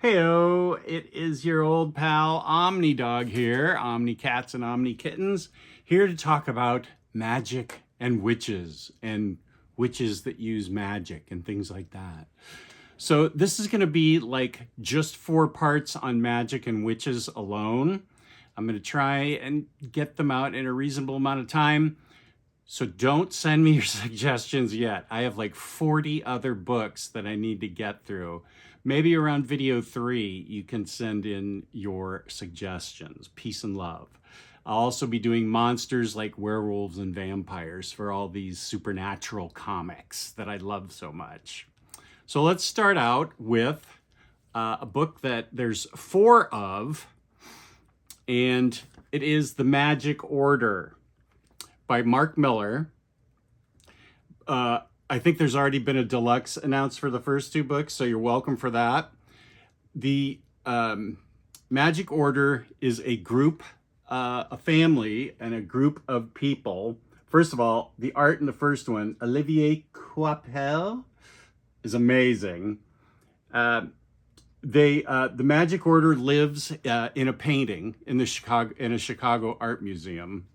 Heyo, it is your old pal Omnidog here, Omni Cats and Omni Kittens, here to talk about magic and witches that use magic and things like that. So this is going to be like just 4 parts on magic and witches alone. I'm going to try and get them out in a reasonable amount of time. So don't send me your suggestions yet. I have like 40 other books that I need to get through. Maybe around video 3, you can send in your suggestions. Peace and love. I'll also be doing monsters like werewolves and vampires for all these supernatural comics that I love so much. So let's start out with a book that there's 4 of, and it is The Magick Order by Mark Millar. I think there's already been a deluxe announced for the first 2 books, so you're welcome for that. The Magick Order is a group, a family, and a group of people. First of all, the art in the first one, Olivier Coipel, is amazing. The Magick Order lives in a painting in a Chicago art museum,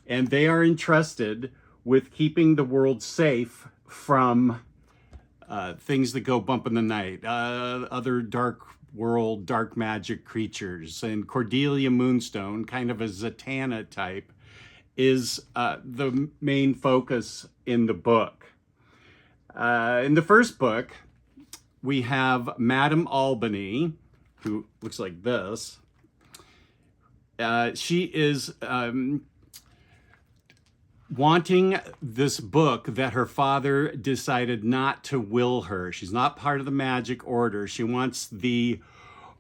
and they are entrusted with keeping the world safe from things that go bump in the night, other dark magic creatures. And Cordelia Moonstone, kind of a Zatanna type, is the main focus in the book. In the first book, we have Madame Albany, who looks like this. She is wanting this book that her father decided not to will her. She's not part of the Magick Order. She wants the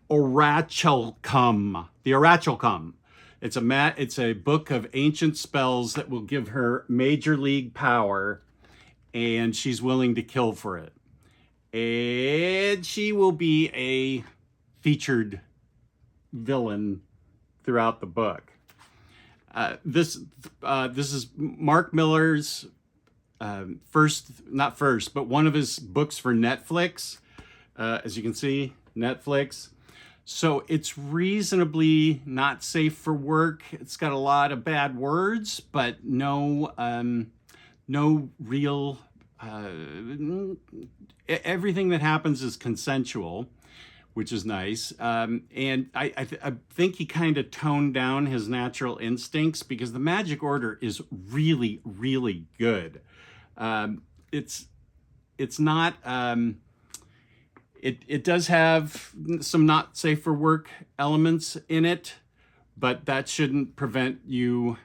Orachalcum. The Orachalcum. It's a book of ancient spells that will give her major league power, and she's willing to kill for it. And she will be a featured villain throughout the book. This is Mark Millar's one of his books for Netflix. As you can see, Netflix. So it's reasonably not safe for work. It's got a lot of bad words, but no real. Everything that happens is consensual, which is nice. And I think he kind of toned down his natural instincts, because the Magick Order is really, really good. It's not, it does have some not safe for work elements in it, but that shouldn't prevent you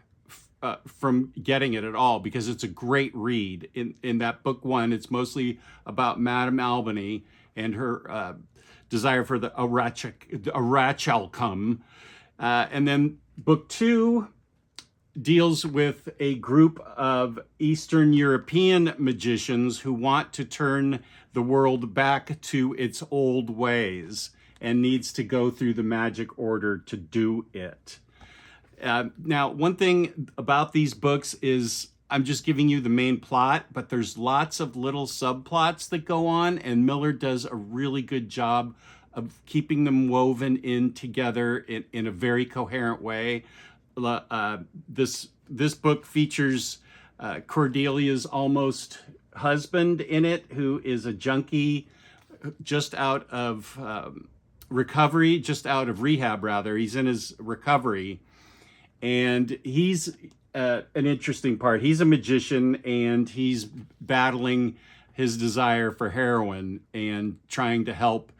from getting it at all, because it's a great read. In that book 1, it's mostly about Madame Albany and her desire for the Orachalcum. And then book 2 deals with a group of Eastern European magicians who want to turn the world back to its old ways and needs to go through the Magick Order to do it. Now, one thing about these books is I'm just giving you the main plot, but there's lots of little subplots that go on, and Millar does a really good job of keeping them woven in together in a very coherent way. This book features Cordelia's almost husband in it, who is a junkie just out of rehab rather. He's in his recovery, and he's an interesting part. He's a magician, and he's battling his desire for heroin and trying to help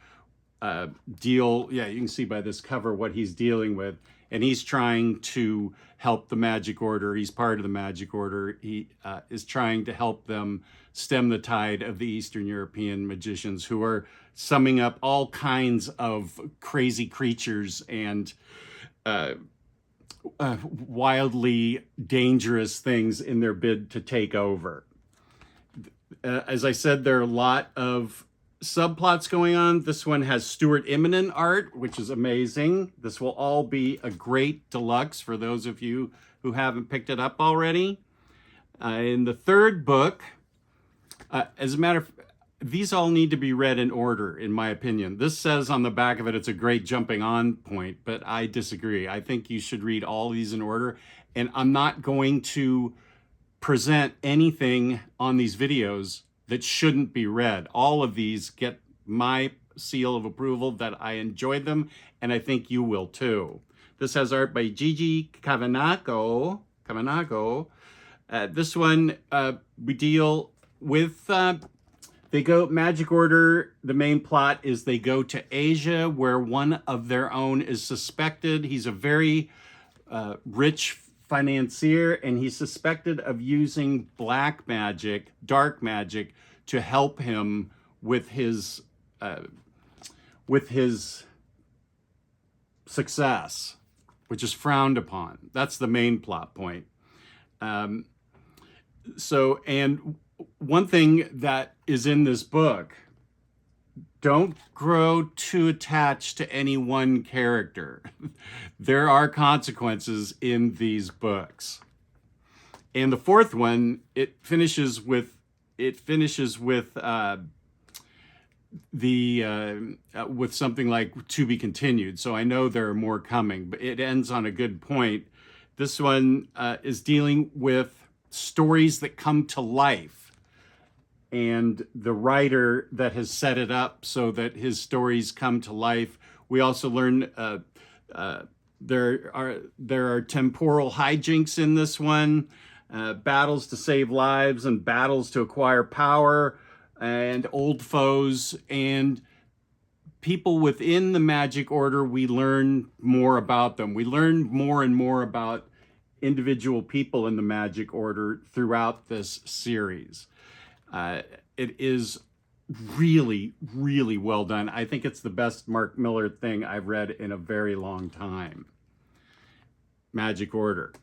you can see by this cover what he's dealing with. And he's trying to help the Magick Order. He's part of the Magick Order. He is trying to help them stem the tide of the Eastern European magicians, who are summing up all kinds of crazy creatures and wildly dangerous things in their bid to take over. As I said, there are a lot of subplots going on. This one has Stuart Immonen art, which is amazing. This will all be a great deluxe for those of you who haven't picked it up already. In the third book, as a matter of these all need to be read in order, in my opinion. This says on the back of it, it's a great jumping on point, but I disagree. I think you should read all these in order. And I'm not going to present anything on these videos that shouldn't be read. All of these get my seal of approval that I enjoyed them, and I think you will too. This has art by Gigi Cavanago. This one, we deal with, Magick Order, the main plot is they go to Asia where one of their own is suspected. He's a very rich financier, and he's suspected of using black magic, dark magic, to help him with his success, which is frowned upon. That's the main plot point. And one thing that is in this book, don't grow too attached to any one character. There are consequences in these books. And the fourth one, it finishes with with something like "to be continued." So I know there are more coming, but it ends on a good point. This one is dealing with stories that come to life, and the writer that has set it up so that his stories come to life. We also learn there are temporal hijinks in this one, battles to save lives and battles to acquire power, and old foes and people within the Magick Order. We learn more about them. We learn more and more about individual people in the Magick Order throughout this series. It is really, really well done. I think it's the best Mark Millar thing I've read in a very long time. Magick Order.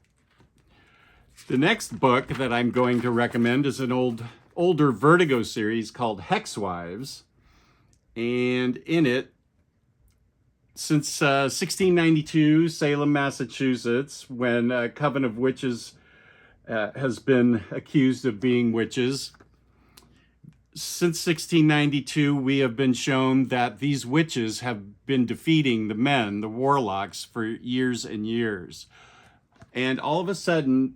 The next book that I'm going to recommend is an older Vertigo series called Hex Wives. And in it, since 1692, Salem, Massachusetts, when a coven of witches has been accused of being witches. Since 1692, we have been shown that these witches have been defeating the men, the warlocks, for years and years. And all of a sudden,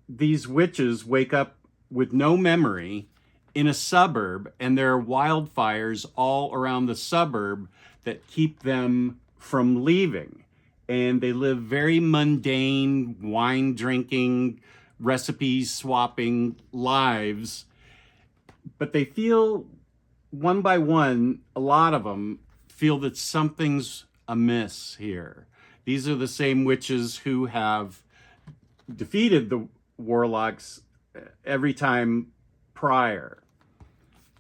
these witches wake up with no memory in a suburb, and there are wildfires all around the suburb that keep them from leaving. And they live very mundane, wine drinking, recipe swapping lives. But they feel, one by one, a lot of them feel that something's amiss here. These are the same witches who have defeated the warlocks every time prior.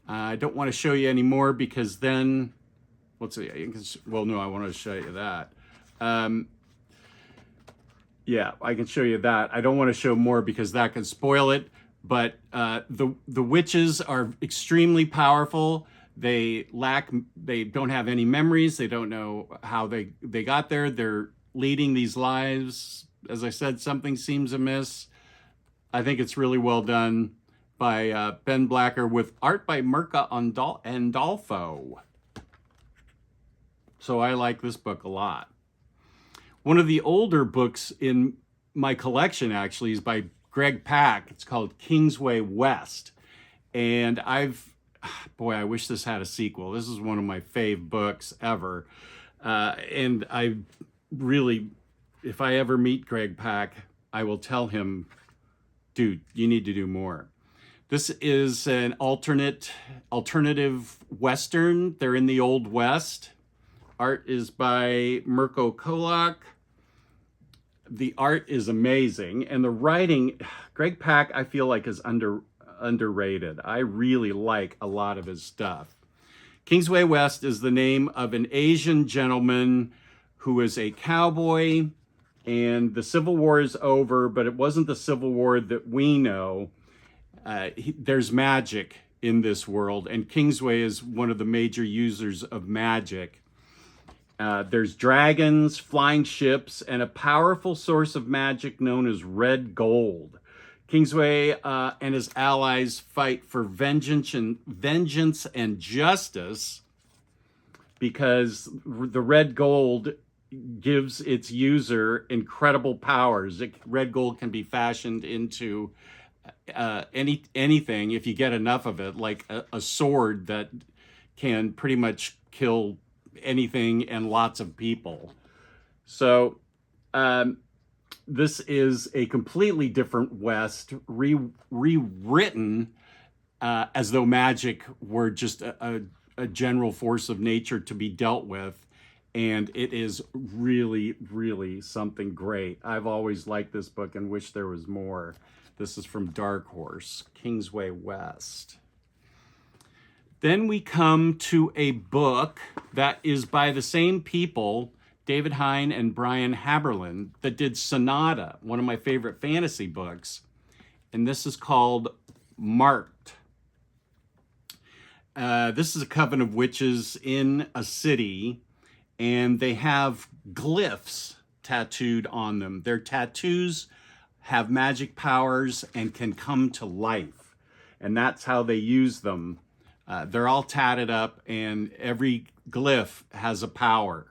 I don't want to show you any more because then, let's see, well, no, I want to show you that. Yeah, I can show you that. I don't want to show more because that can spoil it. But the witches are extremely powerful. They don't have any memories. They don't know how they got there. They're leading these lives. As I said, something seems amiss. I think it's really well done by Ben Blacker with art by Mirka Andolfo. So I like this book a lot. One of the older books in my collection actually is by Greg Pak. It's called Kingsway West. And I wish this had a sequel. This is one of my fave books ever. And I really, if I ever meet Greg Pak, I will tell him, dude, you need to do more. This is an alternative Western. They're in the Old West. Art is by Mirko Kolak. The art is amazing, and the writing, Greg Pak, I feel like is underrated. I really like a lot of his stuff. Kingsway West is the name of an Asian gentleman who is a cowboy, and the Civil War is over, but it wasn't the Civil War that we know. There's magic in this world, and Kingsway is one of the major users of magic. There's dragons, flying ships, and a powerful source of magic known as red gold. Kingsway and his allies fight for vengeance and justice, because the red gold gives its user incredible powers. Red gold can be fashioned into anything if you get enough of it, like a sword that can pretty much kill anything and lots of people. So this is a completely different West, rewritten as though magic were just a general force of nature to be dealt with. And it is really, really something great. I've always liked this book and wish there was more. This is from Dark Horse, Kingsway West. Then we come to a book that is by the same people, David Hine and Brian Haberlin, that did Sonata, one of my favorite fantasy books. And this is called Marked. This is a coven of witches in a city, and they have glyphs tattooed on them. Their tattoos have magic powers and can come to life. And that's how they use them. They're all tatted up, and every glyph has a power.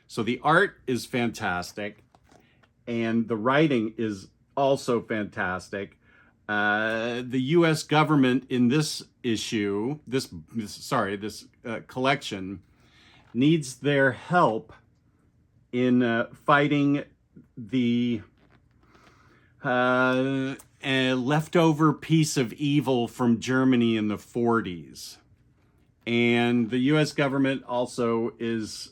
So the art is fantastic, and the writing is also fantastic. The U.S. government in this issue, this collection, needs their help in fighting the a leftover piece of evil from Germany in the 40s. And the U.S. government also is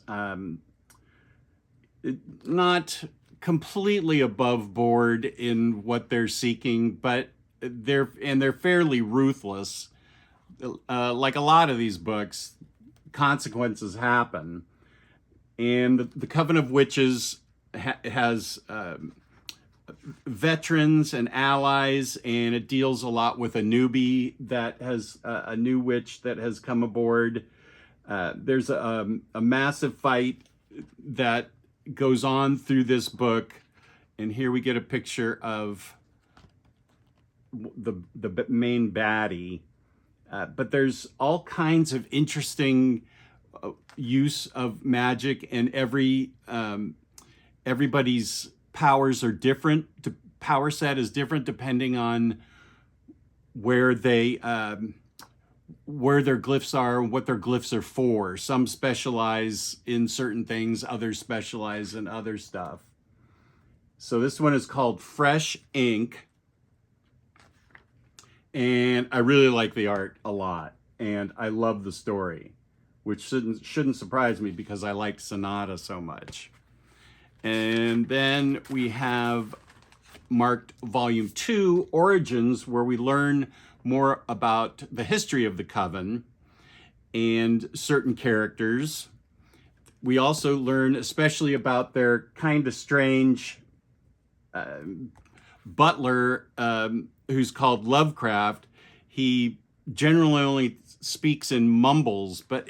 not completely above board in what they're seeking, but they're fairly ruthless. Like a lot of these books, consequences happen. And the Coven of Witches has veterans and allies, and it deals a lot with a newbie that has a new witch that has come aboard. There's a massive fight that goes on through this book, and here we get a picture of the main baddie. But there's all kinds of interesting use of magic, and everybody's powers are different. The power set is different depending on where they where their glyphs are and what their glyphs are for. Some specialize in certain things, others specialize in other stuff. So this one is called Fresh Ink, and I really like the art a lot, and I love the story, which shouldn't surprise me because I liked Sonata so much. And then we have Marked Volume 2, Origins, where we learn more about the history of the Coven and certain characters. We also learn especially about their kind of strange butler, who's called Lovecraft. He generally only speaks in mumbles, but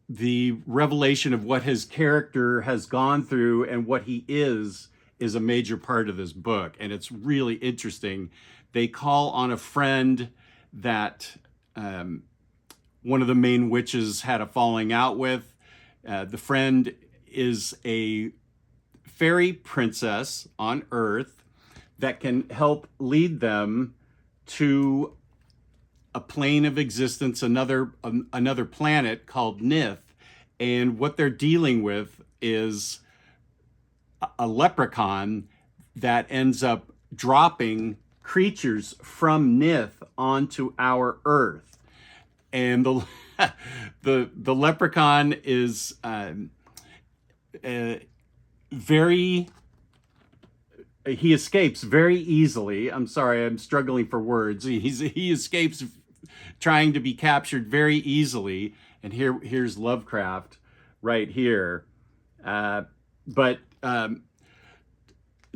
the revelation of what his character has gone through and what he is a major part of this book, and it's really interesting. They call on a friend that one of the main witches had a falling out with. The friend is a fairy princess on Earth that can help lead them to a plane of existence, another planet called Nith. And what they're dealing with is a leprechaun that ends up dropping creatures from Nith onto our Earth. And the leprechaun is he escapes very easily. I'm sorry, I'm struggling for words. He escapes trying to be captured very easily. And here's Lovecraft right here. But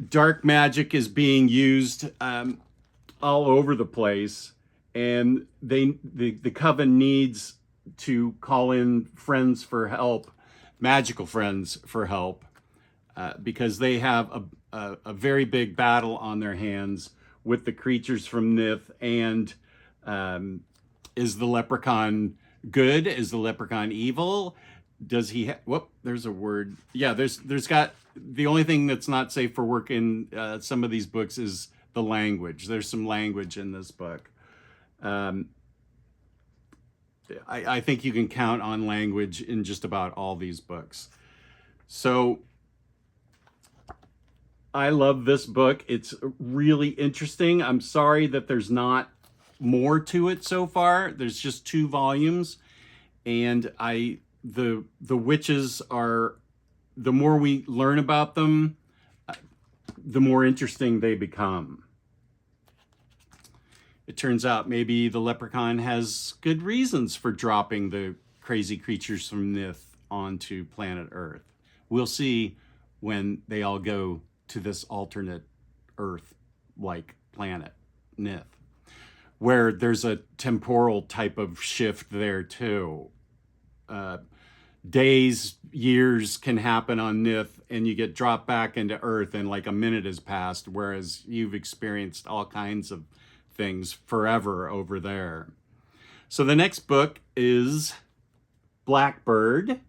dark magic is being used all over the place, and the Coven needs to call in friends for help, magical friends for help, because they have a very big battle on their hands with the creatures from Nith. And is the leprechaun good? Is the leprechaun evil? Does he whoop, there's a word. Yeah, there's got, the only thing that's not safe for work in some of these books is the language. There's some language in this book. I think you can count on language in just about all these books. So I love this book. It's really interesting. I'm sorry that there's not more to it so far. There's just 2 volumes, and the witches are, the more we learn about them, the more interesting they become. It turns out maybe the leprechaun has good reasons for dropping the crazy creatures from Nith onto planet Earth. We'll see when they all go to this alternate Earth-like planet, Nith, where there's a temporal type of shift there too. Days, years can happen on Nith, and you get dropped back into Earth and like a minute has passed, whereas you've experienced all kinds of things forever over there. So the next book is Blackbird.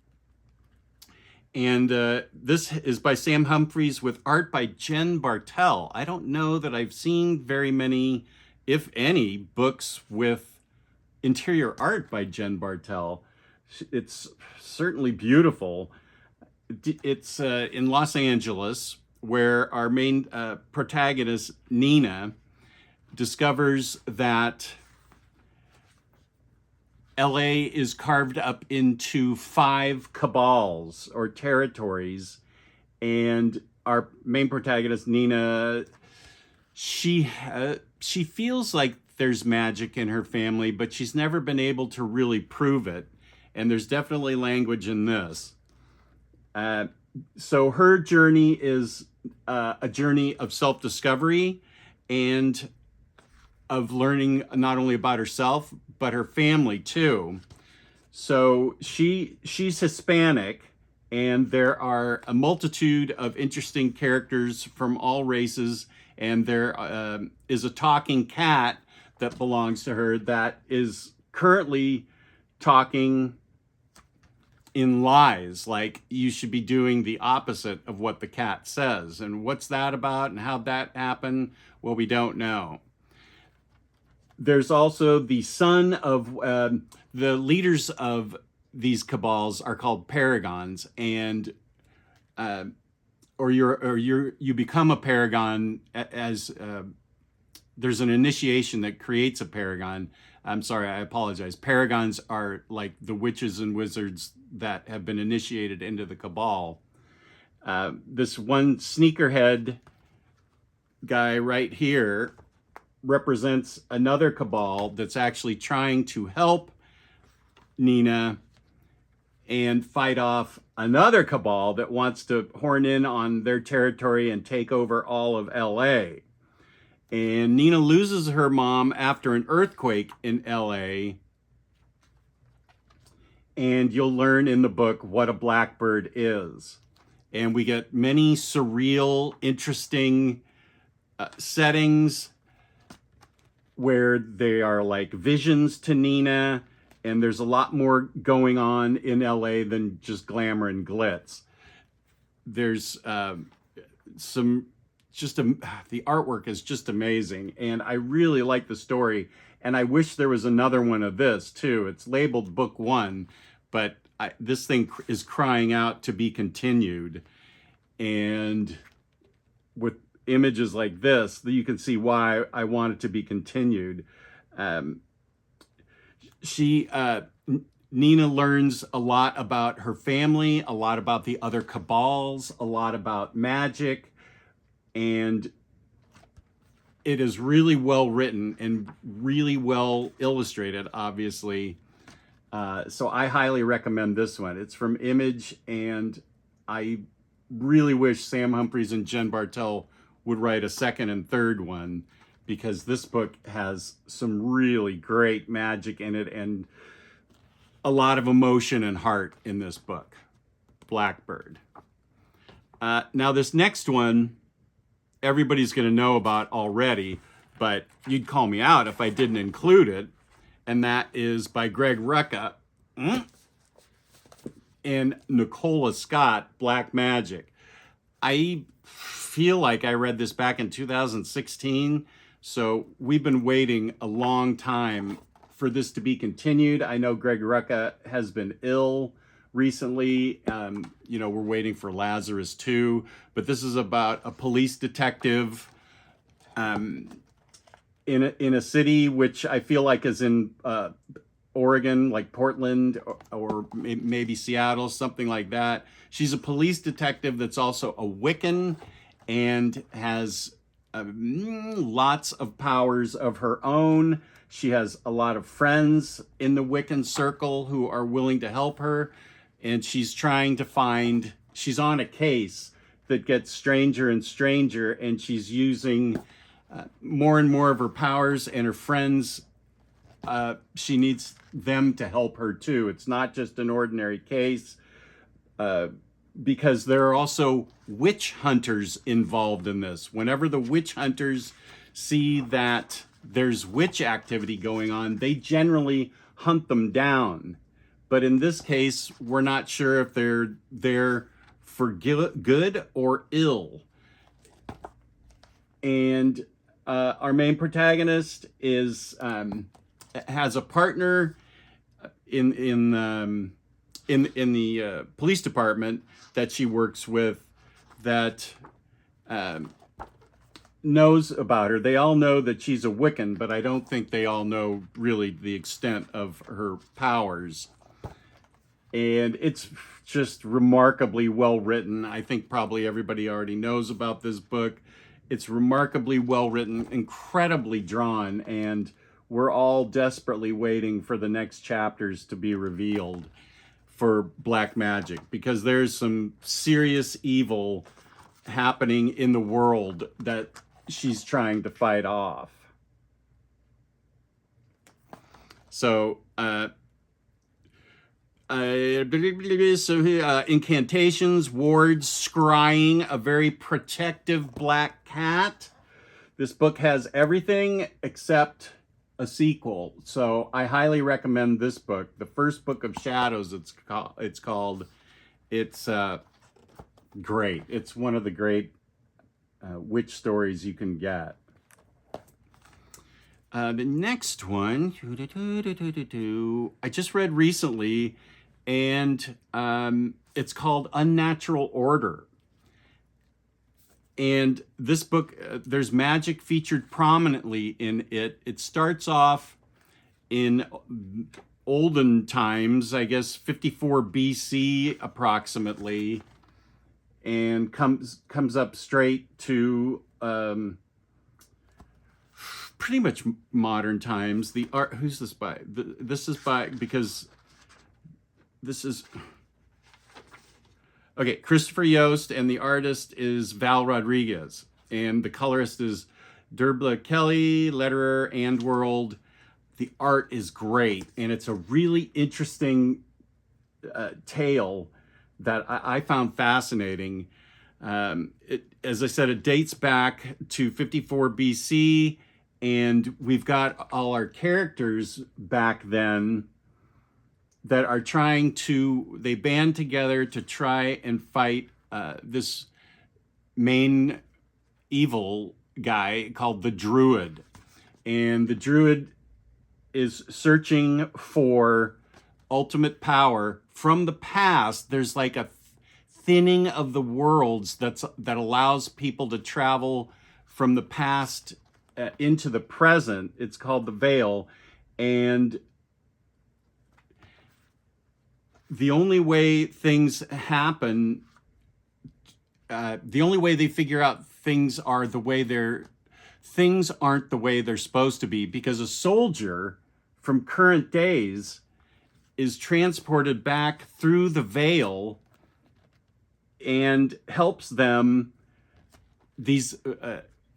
And this is by Sam Humphries with art by Jen Bartel. I don't know that I've seen very many, if any, books with interior art by Jen Bartel. It's certainly beautiful. It's in Los Angeles, where our main protagonist, Nina, discovers that LA is carved up into 5 cabals or territories, and our main protagonist, Nina, she feels like there's magic in her family, but she's never been able to really prove it. And there's definitely language in this. So her journey is a journey of self-discovery and of learning not only about herself, but her family too. So she's Hispanic, and there are a multitude of interesting characters from all races, and there is a talking cat that belongs to her that is currently talking in lies, like you should be doing the opposite of what the cat says. And what's that about and how'd that happen? Well, we don't know. There's also the son of the leaders of these cabals are called paragons, and you become a paragon as there's an initiation that creates a paragon. I'm sorry, I apologize. Paragons are like the witches and wizards that have been initiated into the cabal. This one sneakerhead guy right here represents another cabal that's actually trying to help Nina and fight off another cabal that wants to horn in on their territory and take over all of LA. And Nina loses her mom after an earthquake in LA. And you'll learn in the book what a blackbird is. And we get many surreal, interesting settings where they are like visions to Nina, and there's a lot more going on in LA than just glamour and glitz. There's the artwork is just amazing, and I really like the story, and I wish there was another one of this too. It's labeled book 1, but this thing is crying out to be continued, and with images like this, you can see why I want it to be continued. Nina learns a lot about her family, a lot about the other cabals, a lot about magic, and it is really well written and really well illustrated, obviously. So I highly recommend this one. It's from Image, and I really wish Sam Humphries and Jen Bartel would write a second and third one, because this book has some really great magic in it and a lot of emotion and heart in this book, Blackbird. Now this next one everybody's going to know about already, but you'd call me out if I didn't include it. And that is by Greg Rucka and Nicola Scott, Black Magick. I feel like I read this back in 2016, so we've been waiting a long time for this to be continued. I know Greg Rucka has been ill recently. You know, we're waiting for Lazarus 2, but this is about a police detective in a city which I feel like is in Oregon, like Portland or maybe Seattle, something like that. She's a police detective that's also a Wiccan and has lots of powers of her own. She has a lot of friends in the Wiccan circle who are willing to help her. And she's trying to find, she's on a case that gets stranger and stranger, and she's using more and more of her powers and her friends. She needs them to help her too. It's not just an ordinary case, because there are also witch hunters involved in this. Whenever the witch hunters see that there's witch activity going on, they generally hunt them down. But in this case, we're not sure if they're there for good or ill. And our main protagonist is has a partner in the police department that she works with that knows about her. They all know that she's a Wiccan, but I don't think they all know really the extent of her powers. And it's just remarkably well written. I think probably everybody already knows about this book. It's remarkably well written, incredibly drawn, and we're all desperately waiting for the next chapters to be revealed for Black Magick, because there's some serious evil happening in the world that she's trying to fight off. So, incantations, wards, scrying, a very protective black cat. This book has everything except a sequel, so I highly recommend this book. The first book of Shadows, it's called. It's great. It's one of the great witch stories you can get. The next one, I just read recently, and it's called Unnatural Order. And this book, there's Magick featured prominently in it. It starts off in olden times, I guess 54 BC approximately, and comes up straight to pretty much modern times. The art, who's this by? This is by, because this is, okay, Christopher Yost, and the artist is Val Rodriguez, and the colorist is Derbla Kelly, letterer, and World. The art is great, and it's a really interesting tale that I found fascinating. As I said, it dates back to 54 BC, and we've got all our characters back then that are they band together to try and fight this main evil guy called the Druid. And the Druid is searching for ultimate power from the past. There's like a thinning of the worlds that allows people to travel from the past into the present. It's called the Veil, and the only way things happen, the only way they figure out things aren't the way they're supposed to be, because a soldier from current days is transported back through the Veil and helps them, these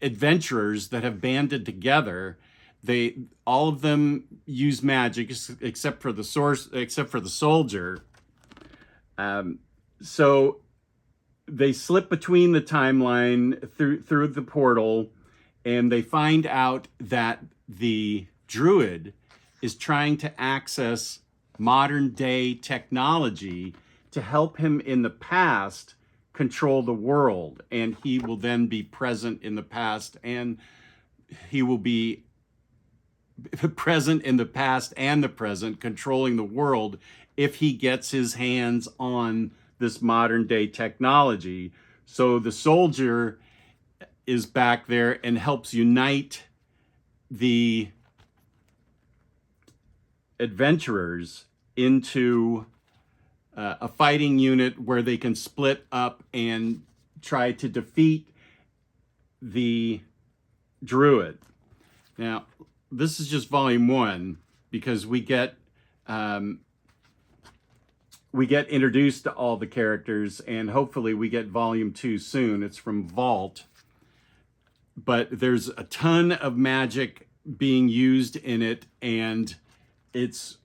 adventurers that have banded together. All of them use magic except for the soldier. So they slip between the timeline through the portal, and they find out that the druid is trying to access modern day technology to help him in the past control the world, and he will then be present in the past, and he will be present in the past and the present, controlling the world if he gets his hands on this modern day technology. So the soldier is back there and helps unite the adventurers into a fighting unit where they can split up and try to defeat the druid. Now, this is just volume 1 because we get introduced to all the characters, and hopefully we get volume 2 soon. It's from Vault, but there's a ton of magic being used in it, and it's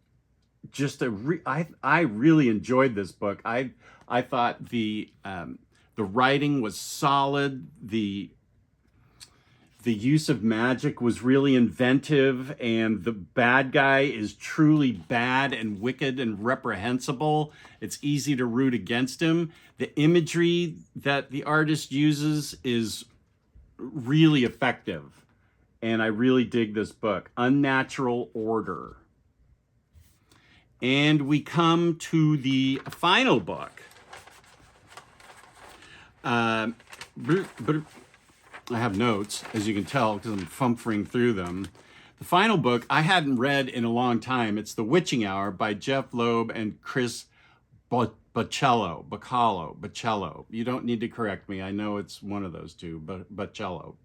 just I really enjoyed this book. I thought the writing was solid. The use of magic was really inventive, and the bad guy is truly bad and wicked and reprehensible. It's easy to root against him. The imagery that the artist uses is really effective, and I really dig this book, Unnatural Order. And we come to the final book. I have notes, as you can tell, because I'm fumfering through them. The final book I hadn't read in a long time. It's The Witching Hour by Jeff Loeb and Chris Baccello. You don't need to correct me. I know it's one of those two, but Baccello.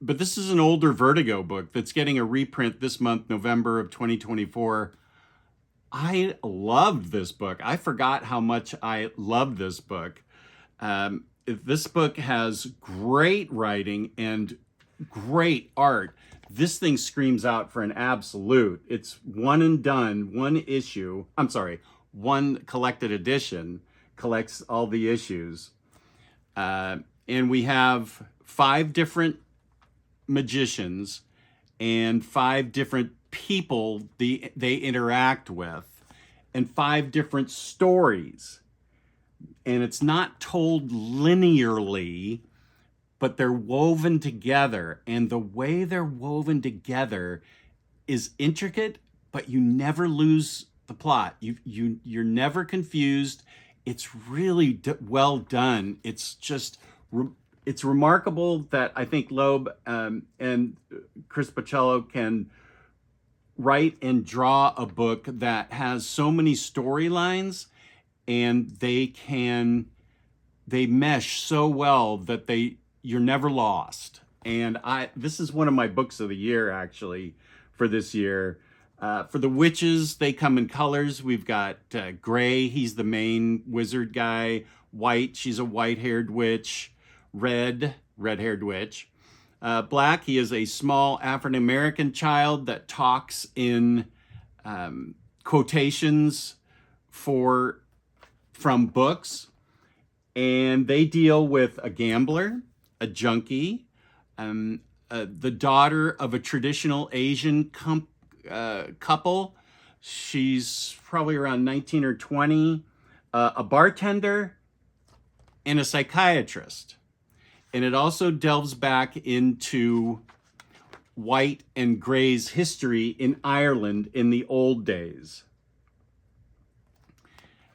But this is an older Vertigo book that's getting a reprint this month, November of 2024. I loved this book. I forgot how much I loved this book. This book has great writing and great art. This thing screams out for an absolute. It's one and done, one issue. I'm sorry, one collected edition, collects all the issues. And we have 5 different magicians and 5 different people they interact with, and 5 different stories. And it's not told linearly, but they're woven together. And the way they're woven together is intricate, but you never lose the plot. You're never confused. It's really well done. It's just it's remarkable that I think Loeb and Chris Baccello can write and draw a book that has so many storylines, and they mesh so well that you're never lost. And this is one of my books of the year, actually, for this year. For the witches, they come in colors. We've got gray, he's the main wizard guy. White, she's a white-haired witch. Red-haired witch. Black, he is a small African-American child that talks in quotations from books. And they deal with a gambler, a junkie, the daughter of a traditional Asian couple. She's probably around 19 or 20, a bartender, and a psychiatrist. And it also delves back into white and gray's history in Ireland in the old days.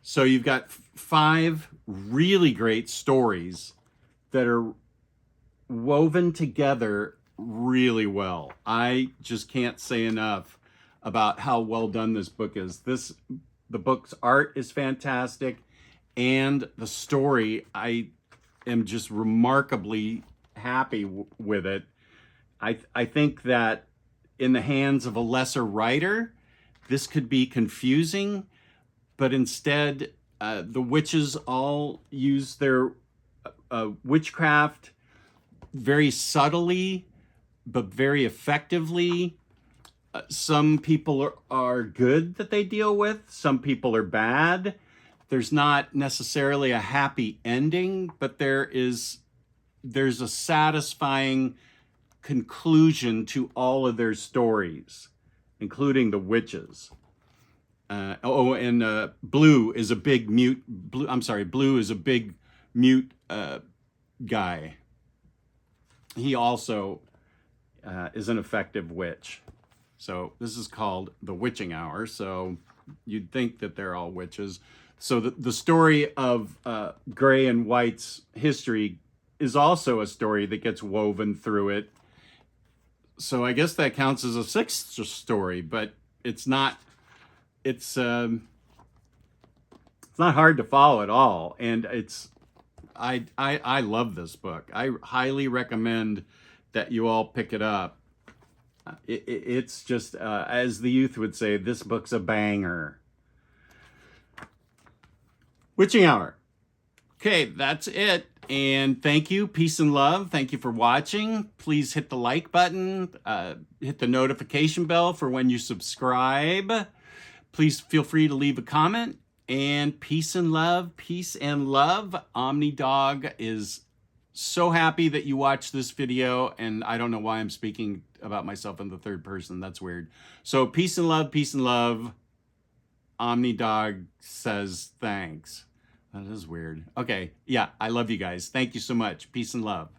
So you've got 5 really great stories that are woven together really well. I just can't say enough about how well done this book is. The book's art is fantastic, and the story, I am just remarkably happy with it. I think that in the hands of a lesser writer, this could be confusing, but instead, the witches all use their witchcraft very subtly, but very effectively. Some people are good that they deal with. Some people are bad. there's not necessarily a happy ending, but there's a satisfying conclusion to all of their stories, including the witches. Blue is a big mute. Blue is a big mute guy. He also is an effective witch. So this is called the Witching Hour. So you'd think that they're all witches. So the story of Gray and White's history is also a story that gets woven through it. So I guess that counts as a sixth story, but it's not. It's not hard to follow at all, and I love this book. I highly recommend that you all pick it up. It's just, as the youth would say, this book's a banger. Witching Hour. Okay, that's it. And thank you. Peace and love. Thank you for watching. Please hit the like button. Hit the notification bell for when you subscribe. Please feel free to leave a comment. And peace and love. Peace and love. Omnidog is so happy that you watched this video. And I don't know why I'm speaking about myself in the third person. That's weird. So peace and love. Peace and love. Omnidog says thanks. That is weird. Okay. Yeah, I love you guys. Thank you so much. Peace and love.